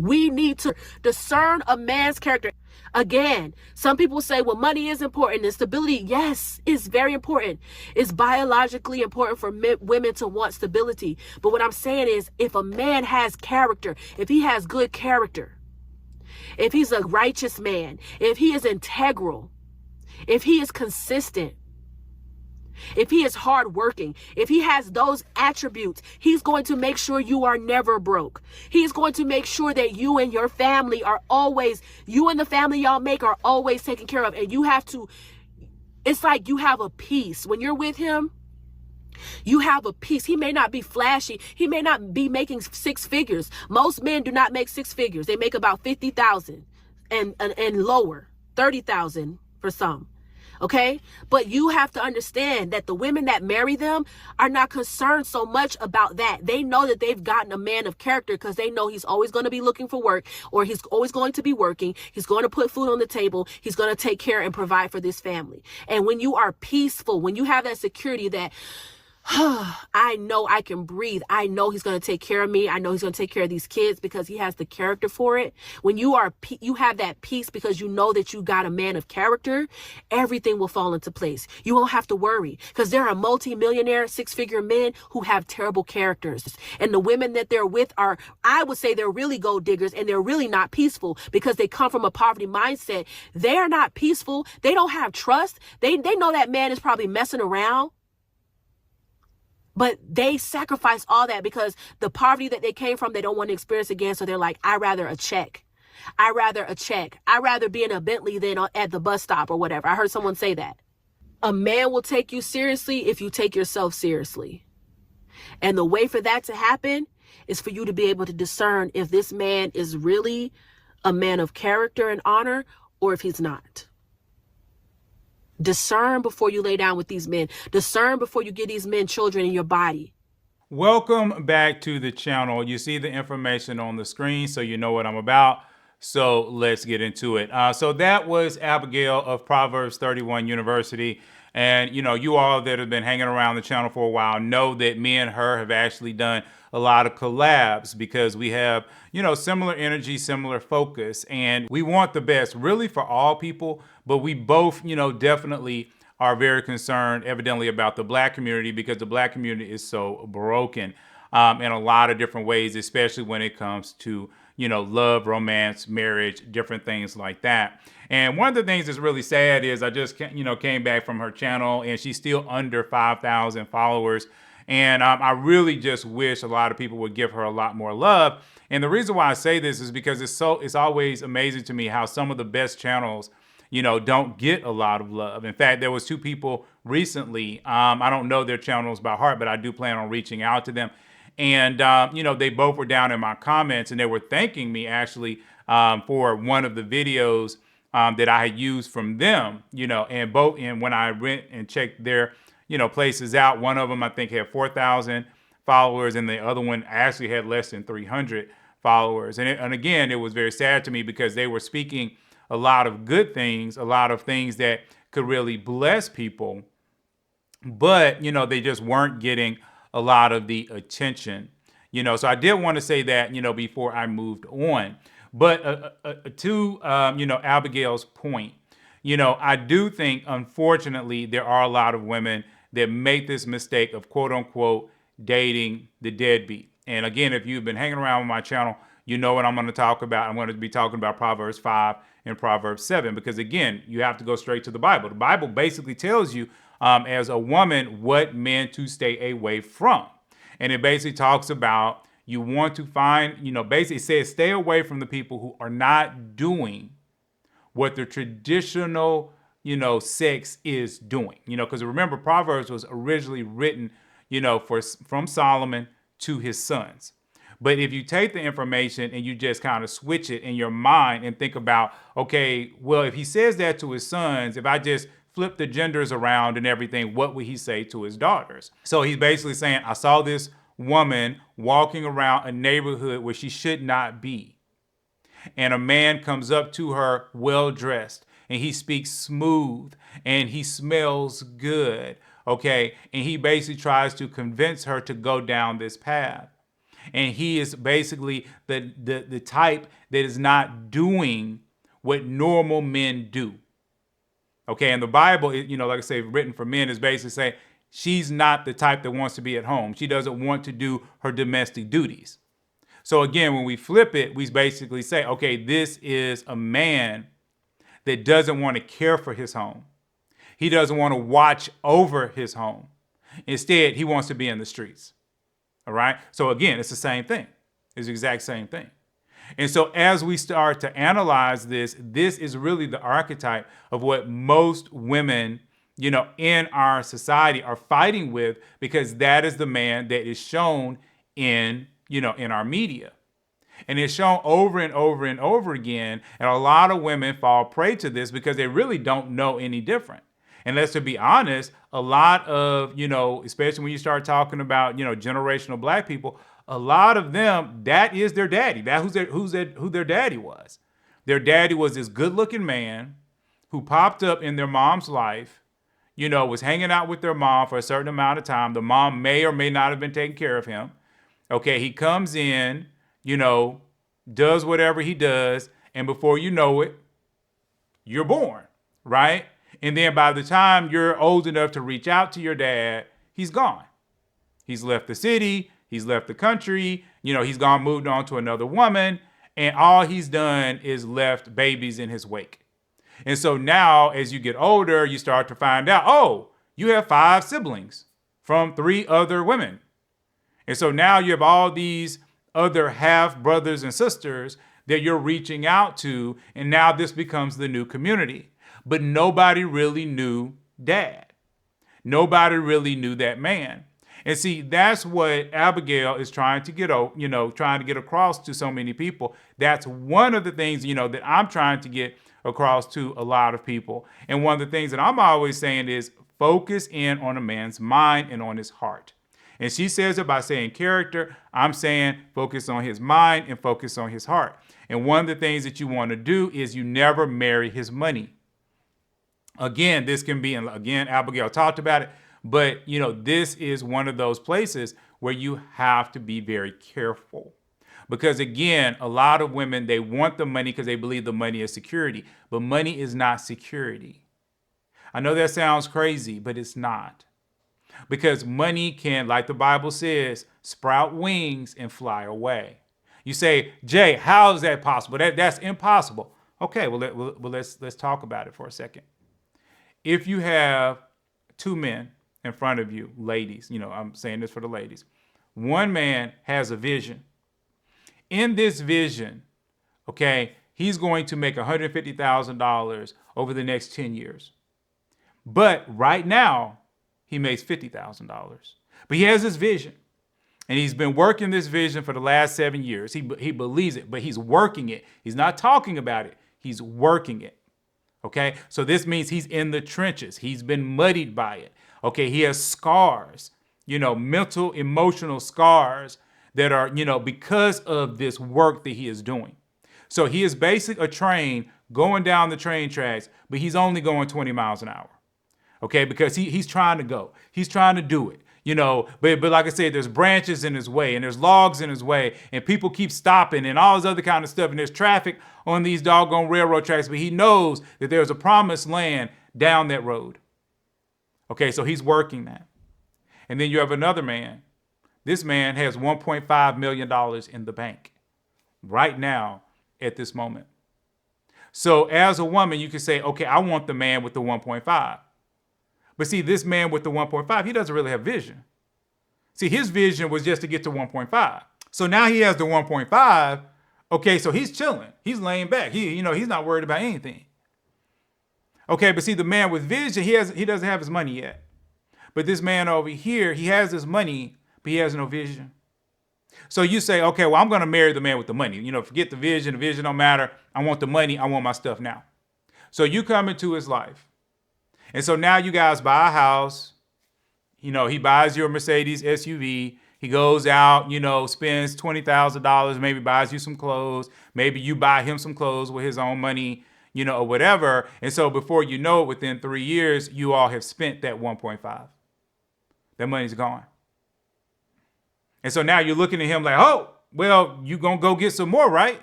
We need to discern a man's character. Again, some people say, well, money is important and stability, yes, is very important. It's biologically important for women to want stability. But what I'm saying is, if a man has character, if he has good character, if he's a righteous man, if he is integral, if he is consistent, if he is hardworking, if he has those attributes, he's going to make sure you are never broke. He's going to make sure that you and your family are always, you and the family y'all make are always taken care of. And you have to, it's like you have a peace. When you're with him, you have a peace. He may not be flashy. He may not be making six figures. Most men do not make six figures. They make about 50,000 and lower, 30,000 for some. Okay, but you have to understand that the women that marry them are not concerned so much about that. They know that they've gotten a man of character because they know he's always going to be looking for work, or he's always going to be working. He's going to put food on the table. He's going to take care and provide for this family. And when you are peaceful, when you have that security that, I know I can breathe. I know he's going to take care of me. I know he's going to take care of these kids because he has the character for it. When you have that peace because you know that you got a man of character, everything will fall into place. You won't have to worry because there are multi-millionaire, six-figure men who have terrible characters. And the women that they're with are, I would say, they're really gold diggers, and they're really not peaceful because they come from a poverty mindset. They're not peaceful. They don't have trust. They know that man is probably messing around. But they sacrifice all that because the poverty that they came from, they don't want to experience again. So they're like, I'd rather a check. I'd rather be in a Bentley than at the bus stop or whatever. I heard someone say that. A man will take you seriously if you take yourself seriously. And the way for that to happen is for you to be able to discern if this man is really a man of character and honor or if he's not. Discern before you lay down with these men. Discern before you give these men children in your body. Welcome back to the channel. You see the information on the screen, so you know what I'm about. So let's get into it. So that was Abigail of Proverbs 31 University. And, you all that have been hanging around the channel for a while know that me and her have actually done a lot of collabs because we have, similar energy, similar focus, and we want the best really for all people. But we both, definitely are very concerned, evidently, about the Black community because the Black community is so broken in a lot of different ways, especially when it comes to, love, romance, marriage, different things like that. And one of the things that's really sad is I just, came back from her channel and she's still under 5,000 followers. And I really just wish a lot of people would give her a lot more love. And the reason why I say this is because it's always amazing to me how some of the best channels, don't get a lot of love. In fact, there was two people recently, I don't know their channels by heart, but I do plan on reaching out to them. And, they both were down in my comments and they were thanking me actually for one of the videos that I had used from them, and when I went and checked their, places out, one of them I think had 4,000 followers and the other one actually had less than 300 followers. And again, it was very sad to me because they were speaking a lot of good things, a lot of things that could really bless people, but, they just weren't getting a lot of the attention, so I did want to say that, before I moved on. But to, Abigail's point, I do think, unfortunately, there are a lot of women that make this mistake of, quote unquote, dating the deadbeat. And again, if you've been hanging around with my channel, you know what I'm going to talk about. I'm going to be talking about Proverbs 5 and Proverbs 7, because again, you have to go straight to the Bible. The Bible basically tells you as a woman what men to stay away from. And it basically talks about you want to find, basically it says stay away from the people who are not doing what the traditional, sex is doing, because remember Proverbs was originally written, from Solomon to his sons. But if you take the information and you just kind of switch it in your mind and think about, okay, well, if he says that to his sons, if I just flip the genders around and everything, what would he say to his daughters? So he's basically saying, I saw this woman walking around a neighborhood where she should not be. And a man comes up to her well-dressed and he speaks smooth and he smells good. Okay. And he basically tries to convince her to go down this path. And he is basically the type that is not doing what normal men do. Okay, and the Bible, like I say, written for men is basically saying she's not the type that wants to be at home. She doesn't want to do her domestic duties. So again, when we flip it, we basically say, okay, this is a man that doesn't want to care for his home. He doesn't want to watch over his home. Instead, he wants to be in the streets. All right. So again, it's the same thing. It's the exact same thing. And so as we start to analyze this, this is really the archetype of what most women, in our society are fighting with, because that is the man that is shown in our media. And it's shown over and over and over again. And a lot of women fall prey to this because they really don't know any different. And let's be honest, a lot of, especially when you start talking about, generational black people, a lot of them, that is their daddy. That's who their daddy was. Their daddy was this good looking man who popped up in their mom's life, was hanging out with their mom for a certain amount of time. The mom may or may not have been taking care of him. Okay, he comes in, does whatever he does, and before you know it, you're born, right? And then by the time you're old enough to reach out to your dad, he's gone. He's left the city, he's left the country, he's gone, moved on to another woman, and all he's done is left babies in his wake. And so now, as you get older, you start to find out, oh, you have 5 siblings from 3 other women. And so now you have all these other half brothers and sisters that you're reaching out to. And now this becomes the new community. But nobody really knew dad. Nobody really knew that man. And see, that's what Abigail is trying to get across to so many people. That's one of the things, that I'm trying to get across to a lot of people. And one of the things that I'm always saying is focus in on a man's mind and on his heart. And she says it by saying character. I'm saying focus on his mind and focus on his heart. And one of the things that you want to do is you never marry his money. Again, this can be, and again, Abigail talked about it, but this is one of those places where you have to be very careful. Because again, a lot of women, they want the money because they believe the money is security, but money is not security. I know that sounds crazy, but it's not. Because money can, like the Bible says, sprout wings and fly away. You say, Jay, how is that possible? That's impossible. Okay, well, let's talk about it for a second. If you have 2 men in front of you, ladies, I'm saying this for the ladies. One man has a vision. In this vision, okay, he's going to make $150,000 over the next 10 years. But right now, he makes $50,000. But he has this vision. And he's been working this vision for the last 7 years. He believes it, but he's working it. He's not talking about it. He's working it. Okay, so this means he's in the trenches. He's been muddied by it. Okay, he has scars, mental, emotional scars that are, because of this work that he is doing. So he is basically a train going down the train tracks, but he's only going 20 miles an hour. Okay, because he's trying to go. He's trying to do it. But like I said, there's branches in his way and there's logs in his way and people keep stopping and all this other kind of stuff. And there's traffic on these doggone railroad tracks, but he knows that there's a promised land down that road. Okay, so he's working that. And then you have another man. This man has $1.5 million in the bank right now at this moment. So as a woman, you can say, okay, I want the man with the 1.5. But see, this man with the 1.5, he doesn't really have vision. See, his vision was just to get to 1.5. So now he has the 1.5. Okay, so he's chilling. He's laying back. He's not worried about anything. Okay, but see, the man with vision, he doesn't have his money yet. But this man over here, he has his money, but he has no vision. So you say, okay, well, I'm going to marry the man with the money. Forget the vision. The vision don't matter. I want the money. I want my stuff now. So you come into his life. And so now you guys buy a house. He buys your Mercedes SUV. He goes out, spends $20,000, maybe buys you some clothes. Maybe you buy him some clothes with his own money, or whatever. And so before you know it, within 3 years, you all have spent that 1.5. That money's gone. And so now you're looking at him like, oh, well, you gonna go get some more, right?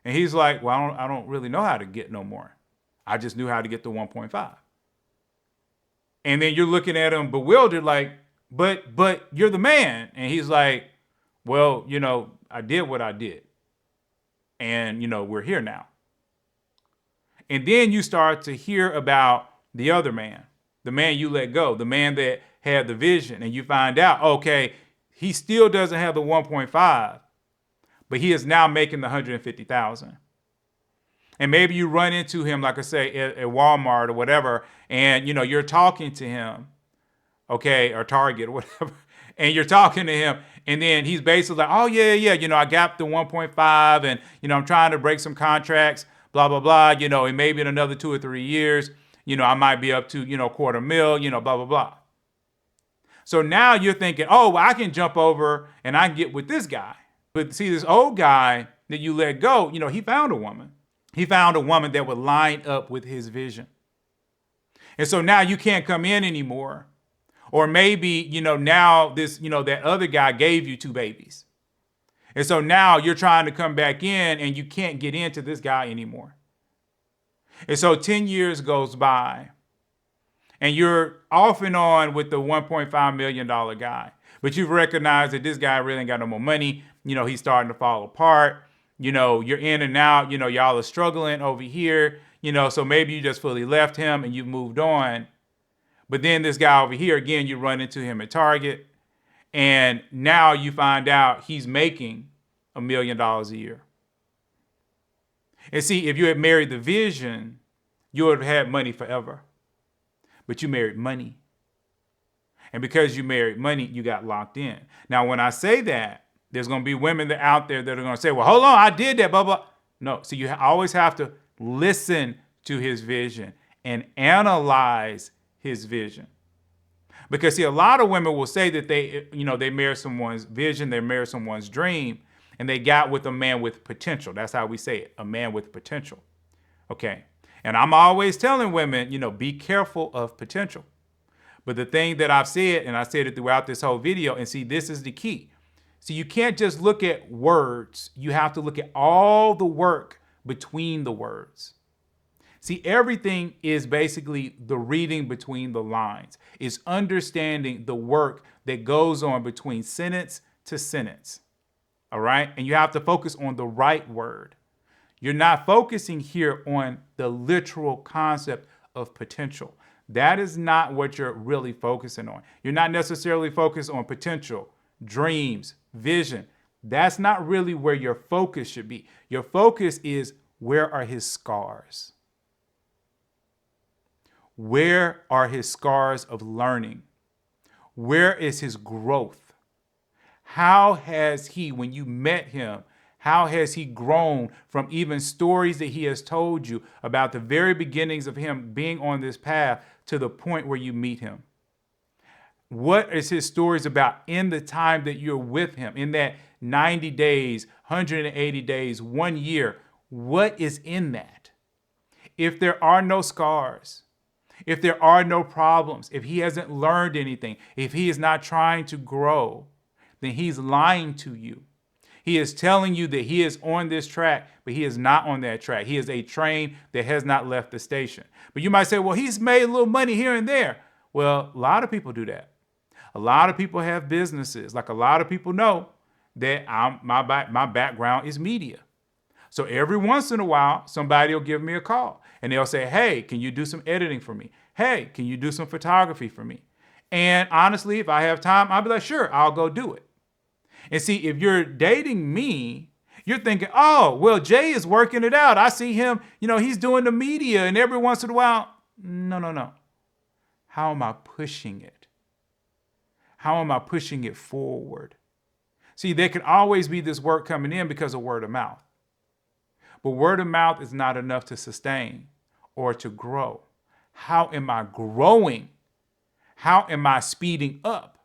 And he's like, well, I don't really know how to get no more. I just knew how to get the 1.5. And then you're looking at him bewildered, like, but you're the man. And he's like, well, I did what I did. And, we're here now. And then you start to hear about the other man, the man you let go, the man that had the vision. And you find out, okay, he still doesn't have the 1.5, but he is now making the 150,000. And maybe you run into him, like I say, at Walmart or whatever, and you're talking to him, okay, or Target or whatever, and you're talking to him, and then he's basically like, oh yeah, I got the 1.5, and I'm trying to break some contracts, blah blah blah, and maybe in another 2 or 3 years, I might be up to $250,000, blah blah blah. So now you're thinking, oh, well, I can jump over and I can get with this guy. But see, this old guy that you let go, he found a woman. He found a woman that would line up with his vision. And so now you can't come in anymore. Or maybe, now this, that other guy gave you 2 babies. And so now you're trying to come back in and you can't get into this guy anymore. And so 10 years goes by and you're off and on with the $1.5 million guy. But you've recognized that this guy really ain't got no more money. He's starting to fall apart. You're in and out. Y'all are struggling over here. So maybe you just fully left him and you've moved on. But then this guy over here, again, you run into him at Target. And now you find out he's making $1 million a year. And see, if you had married the vision, you would have had money forever. But you married money. And because you married money, you got locked in. Now, when I say that, there's going to be women that out there that are going to say, well, hold on, I did that, blah, blah. No, so you always have to listen to his vision and analyze his vision. Because see, a lot of women will say that they marry someone's vision, they marry someone's dream, and they got with a man with potential. That's how we say it, a man with potential. Okay. And I'm always telling women, be careful of potential. But the thing that I've said, and I said it throughout this whole video, and see, this is the key. So you can't just look at words. You have to look at all the work between the words. See, everything is basically the reading between the lines. It's understanding the work that goes on between sentence to sentence. All right? And you have to focus on the right word. You're not focusing here on the literal concept of potential. That is not what you're really focusing on. You're not necessarily focused on potential, dreams, vision. That's not really where your focus should be. Your focus is, where are his scars? Where are his scars of learning? Where is his growth? How has he, when you met him, how has he grown from even stories that he has told you about the very beginnings of him being on this path to the point where you meet him? What is his stories about in the time that you're with him, in that 90 days, 180 days, 1 year? What is in that? If there are no scars, if there are no problems, if he hasn't learned anything, if he is not trying to grow, then he's lying to you. He is telling you that he is on this track, but he is not on that track. He is a train that has not left the station. But you might say, well, he's made a little money here and there. Well, a lot of people do that. A lot of people have businesses. Like, a lot of people know that my background is media. So every once in a while, somebody will give me a call and they'll say, hey, can you do some editing for me? Hey, can you do some photography for me? And honestly, if I have time, I'll be like, sure, I'll go do it. And see, if you're dating me, you're thinking, oh, well, Jay is working it out. I see him, he's doing the media, and every once in a while, no. How am I pushing it? How am I pushing it forward? See, there can always be this work coming in because of word of mouth. But word of mouth is not enough to sustain or to grow. How am I growing? How am I speeding up?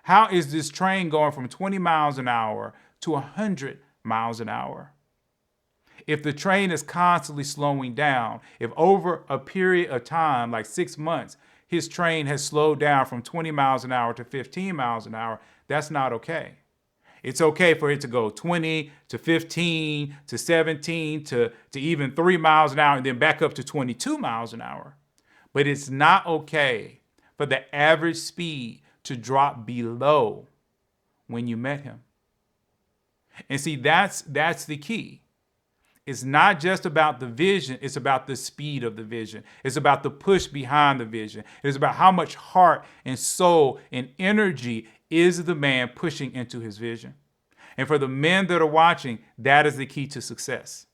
How is this train going from 20 miles an hour to 100 miles an hour? If the train is constantly slowing down, if over a period of time, like 6 months, his train has slowed down from 20 miles an hour to 15 miles an hour. That's not okay. It's okay for it to go 20 to 15 to 17 to even 3 miles an hour and then back up to 22 miles an hour. But it's not okay for the average speed to drop below when you met him. And see, that's the key. It's not just about the vision. It's about the speed of the vision. It's about the push behind the vision. It's about how much heart and soul and energy is the man pushing into his vision. And for the men that are watching, that is the key to success.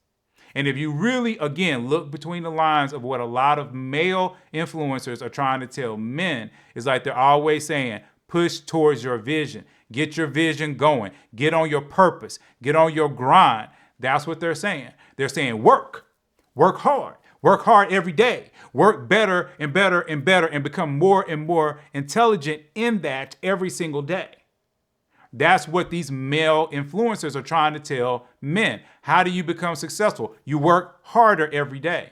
And if you really, again, look between the lines of what a lot of male influencers are trying to tell men, is like they're always saying, push towards your vision. Get your vision going. Get on your purpose. Get on your grind. That's what they're saying. They're saying work hard every day, work better and better and better, and become more and more intelligent in that every single day. That's what these male influencers are trying to tell men. How do you become successful? You work harder every day.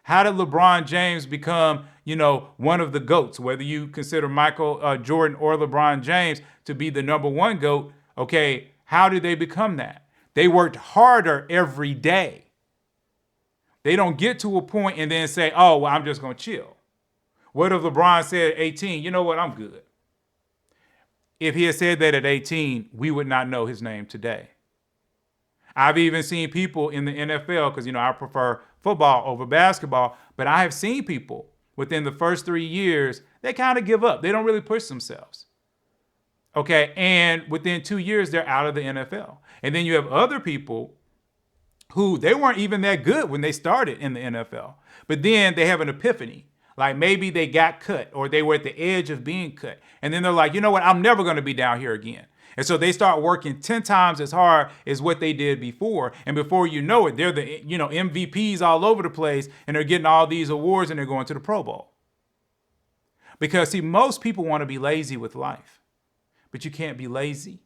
How did LeBron James become, one of the GOATs? Whether you consider Michael Jordan or LeBron James to be the number one GOAT, okay, how did they become that? They worked harder every day. They don't get to a point and then say, oh, well, I'm just going to chill. What if LeBron said at 18, you know what, I'm good? If he had said that at 18, we would not know his name today. I've even seen people in the NFL, because, I prefer football over basketball, but I have seen people within the first 3 years, they kind of give up. They don't really push themselves. Okay, and within 2 years, they're out of the NFL. And then you have other people who they weren't even that good when they started in the NFL. But then they have an epiphany. Like maybe they got cut or they were at the edge of being cut. And then they're like, you know what? I'm never going to be down here again. And so they start working 10 times as hard as what they did before. And before you know it, they're the MVPs all over the place, and they're getting all these awards, and they're going to the Pro Bowl. Because see, most people want to be lazy with life, but you can't be lazy.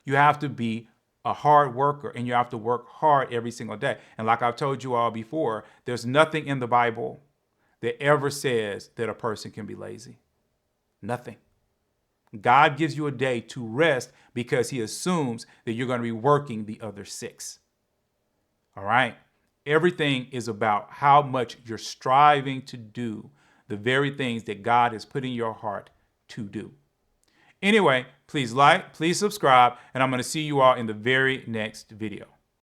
You have to be a hard worker, and you have to work hard every single day. And like I've told you all before, there's nothing in the Bible that ever says that a person can be lazy. Nothing. God gives you a day to rest because he assumes that you're going to be working the other 6. All right? Everything is about how much you're striving to do the very things that God has put in your heart to do. Anyway, please like, please subscribe, and I'm going to see you all in the very next video.